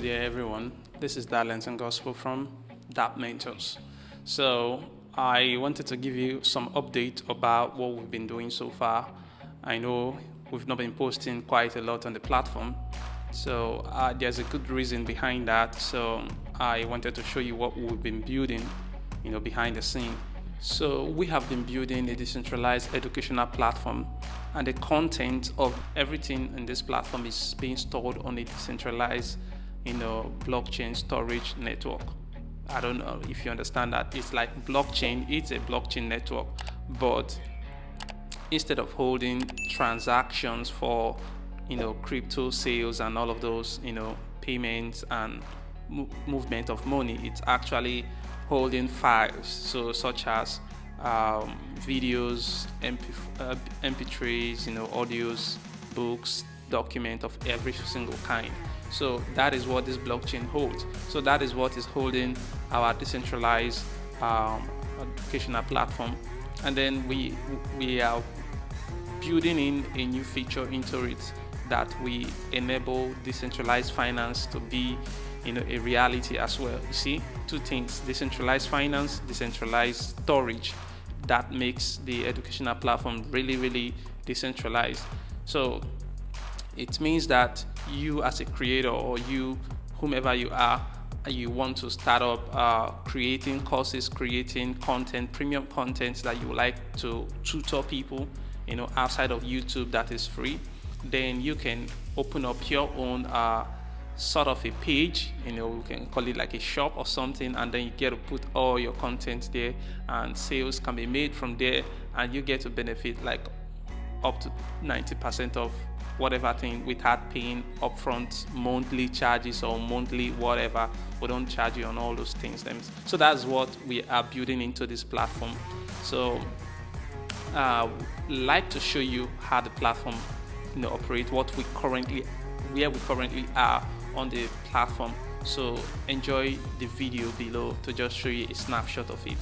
there, everyone. This is Darlington Gospel from Dapp Mentors. So I wanted to give you some update about what we've been doing so far. I know we've not been posting quite a lot on the platform, so there's a good reason behind that. So I wanted to show you what we've been building, behind the scene. So we have been building a decentralized educational platform, and the content of everything in this platform is being stored on a decentralized, blockchain storage network. I don't know if you understand that. It's like blockchain. It's a blockchain network, but instead of holding transactions for, crypto sales and all of those, payments and movement of money, it's actually holding files, so such as videos, MP3s, audios, books, document of every single kind. So that is what this blockchain holds. So that is what is holding our decentralized educational platform. And then we are building in a new feature into it that we enable decentralized finance to be a reality as well. You see, two things: decentralized finance, decentralized storage. That makes the educational platform really decentralized. So it means that you as a creator, or you, whomever you are, you want to start up creating courses, creating content, premium content that you would like to tutor people, outside of YouTube, that is free, then you can open up your own sort of a page, we can call it like a shop or something, and then you get to put all your content there, and sales can be made from there, and you get to benefit like up to 90% of whatever thing without paying upfront monthly charges or monthly whatever. We don't charge you on all those things. So that's what we are building into this platform. So like to show you how the platform operate, where we currently are on the platform. So enjoy the video below to just show you a snapshot of it.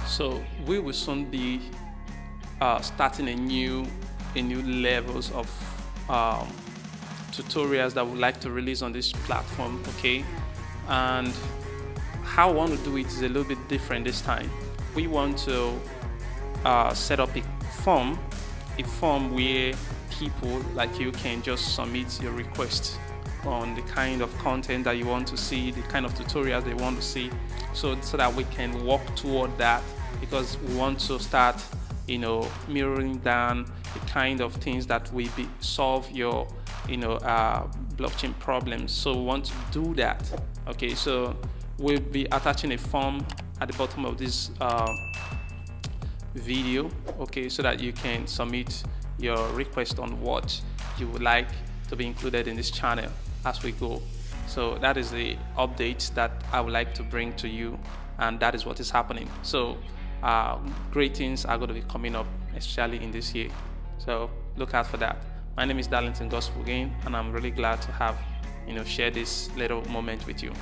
So we will soon be starting a new levels of tutorials that we'd like to release on this platform, okay? And how I want to do it is a little bit different this time. We want to set up a form where people like you can just submit your request on the kind of content that you want to see, the kind of tutorials they want to see, so that we can work toward that, because we want to start mirroring down the kind of things that will solve your blockchain problems. So we want to do that. Okay, so we'll be attaching a form at the bottom of this video, okay, so that you can submit your request on what you would like to be included in this channel as we go. So that is the update that I would like to bring to you, and that is what is happening. So great things are going to be coming up, especially in this year. So look out for that. My name is Darlington Gospel again, and I'm really glad to have shared this little moment with you.